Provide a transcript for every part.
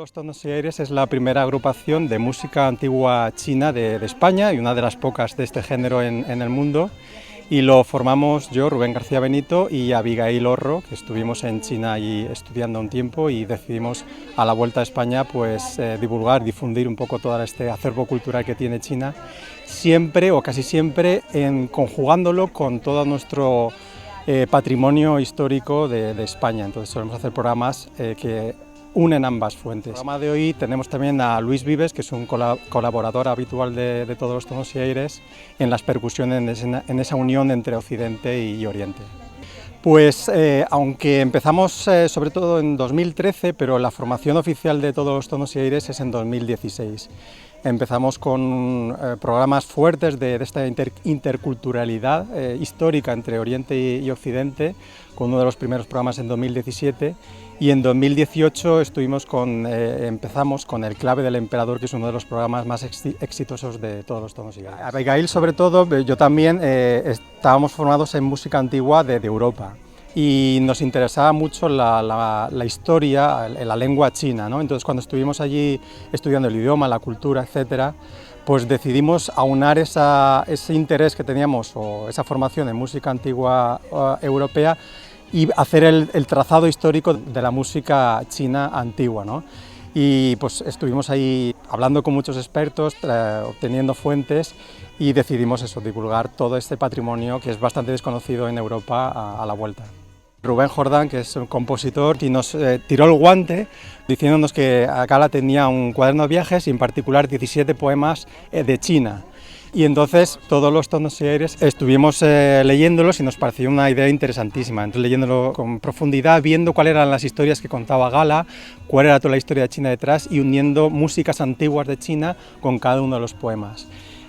los Tonos y Aires es la primera agrupación de música antigua china de España y una de las pocas de este género en el mundo. Y lo formamos yo, Rubén García Benito, y Abigail Orro, que estuvimos en China ahí estudiando un tiempo y decidimos a la vuelta a España pues divulgar, difundir un poco todo este acervo cultural que tiene China, siempre o casi siempre conjugándolo con todo nuestro patrimonio histórico de España. Entonces solemos hacer programas que unen ambas fuentes. En el programa de hoy tenemos también a Luis Vives, que es un colaborador habitual de Todos los Tonos y Aires, en las percusiones, en esa unión entre Occidente y Oriente. Pues aunque empezamos sobre todo en 2013, pero la formación oficial de Todos los Tonos y Aires es en 2016. Empezamos con programas fuertes de esta interculturalidad histórica entre Oriente y Occidente, con uno de los primeros programas en 2017, y en 2018 empezamos con El Clave del Emperador, que es uno de los programas más exitosos de Todos los Tonos y Aires. Abigail, sobre todo, yo también, estábamos formados en música antigua de Europa. Y nos interesaba mucho la historia, la lengua china, ¿no? Entonces, cuando estuvimos allí estudiando el idioma, la cultura, etcétera, pues decidimos aunar ese interés que teníamos o esa formación en música antigua europea y hacer el trazado histórico de la música china antigua, ¿no? Y pues estuvimos ahí hablando con muchos expertos, obteniendo fuentes, y decidimos eso, divulgar todo este patrimonio que es bastante desconocido en Europa a la vuelta. Rubén Jordán, que es un compositor, y nos tiró el guante diciéndonos que Gala tenía un cuaderno de viajes y en particular 17 poemas de China. Y entonces Todos los Tonos y Aires estuvimos leyéndolos y nos pareció una idea interesantísima. Entonces, leyéndolo con profundidad, viendo cuáles eran las historias que contaba Gala, cuál era toda la historia de China detrás y uniendo músicas antiguas de China con cada uno de los poemas.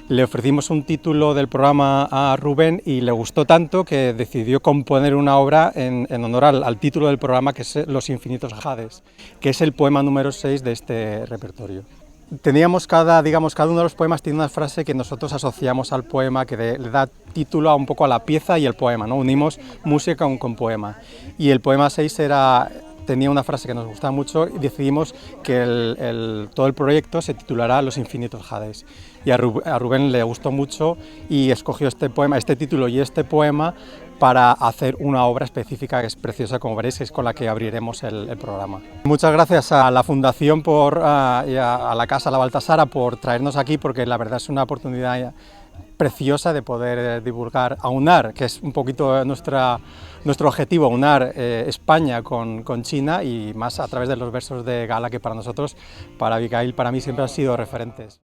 Le ofrecimos un título del programa a Rubén y le gustó tanto que decidió componer una obra en honor al título del programa, que es Los infinitos jades, que es el poema número 6 de este repertorio. Teníamos cada uno de los poemas tiene una frase que nosotros asociamos al poema, que le da título un poco a la pieza y el poema, ¿no? Unimos música con poema. Y el poema 6 tenía una frase que nos gustaba mucho y decidimos que todo el proyecto se titulará Los infinitos jades. Y a Rubén le gustó mucho y escogió este título y este poema para hacer una obra específica que es preciosa, como veréis, que es con la que abriremos el programa. Muchas gracias a la Fundación y a la Casa La Baltasara por traernos aquí, porque la verdad es una oportunidad preciosa de poder divulgar, aunar, que es un poquito nuestro objetivo, aunar España con China, y más a través de los versos de Gala, que para nosotros, para Abigail, para mí siempre han sido referentes.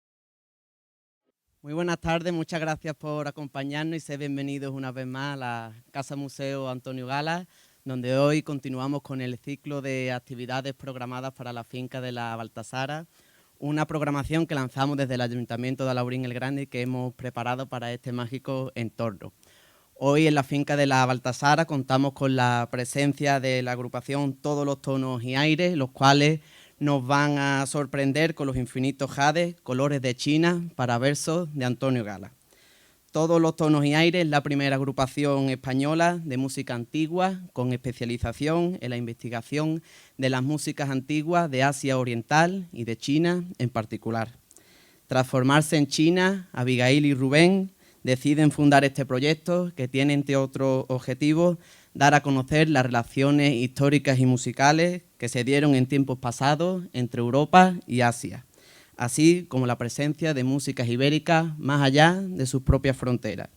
Muy buenas tardes, muchas gracias por acompañarnos y ser bienvenidos una vez más a la Casa Museo Antonio Gala, donde hoy continuamos con el ciclo de actividades programadas para la finca de la Baltasara, una programación que lanzamos desde el Ayuntamiento de Alhaurín el Grande y que hemos preparado para este mágico entorno. Hoy en la finca de la Baltasara contamos con la presencia de la agrupación Todos los Tonos y Aires, los cuales nos van a sorprender con Los infinitos jades, colores de China para versos de Antonio Gala. Todos los Tonos y Aires es la primera agrupación española de música antigua con especialización en la investigación de las músicas antiguas de Asia Oriental y de China en particular. Tras formarse en China, Abigail y Rubén deciden fundar este proyecto que tiene, entre otros objetivos, dar a conocer las relaciones históricas y musicales que se dieron en tiempos pasados entre Europa y Asia, así como la presencia de músicas ibéricas más allá de sus propias fronteras,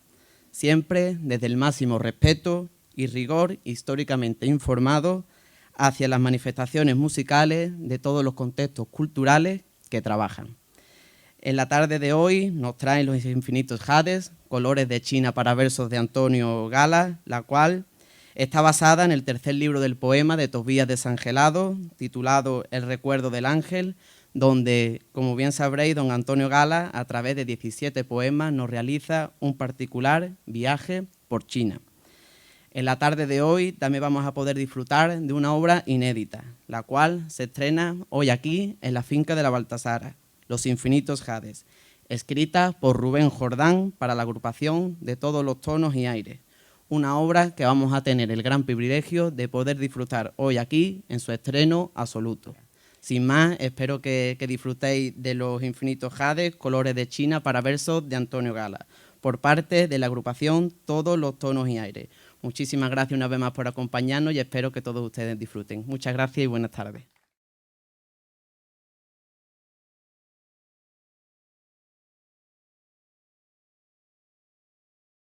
siempre desde el máximo respeto y rigor históricamente informado hacia las manifestaciones musicales de todos los contextos culturales que trabajan. En la tarde de hoy nos traen Los infinitos jades, colores de China para versos de Antonio Gala, la cual está basada en el tercer libro del poema de Tobías Desangelado, titulado El recuerdo del ángel, donde, como bien sabréis, don Antonio Gala, a través de 17 poemas, nos realiza un particular viaje por China. En la tarde de hoy también vamos a poder disfrutar de una obra inédita, la cual se estrena hoy aquí en la finca de la Baltasara, Los infinitos jades, escrita por Rubén Jordán para la agrupación de Todos los Tonos y Aires, una obra que vamos a tener el gran privilegio de poder disfrutar hoy aquí en su estreno absoluto. Sin más, espero que disfrutéis de los infinitos jades, colores de China para versos de Antonio Gala, por parte de la agrupación Todos los Tonos y Aires. Muchísimas gracias una vez más por acompañarnos y espero que todos ustedes disfruten. Muchas gracias y buenas tardes.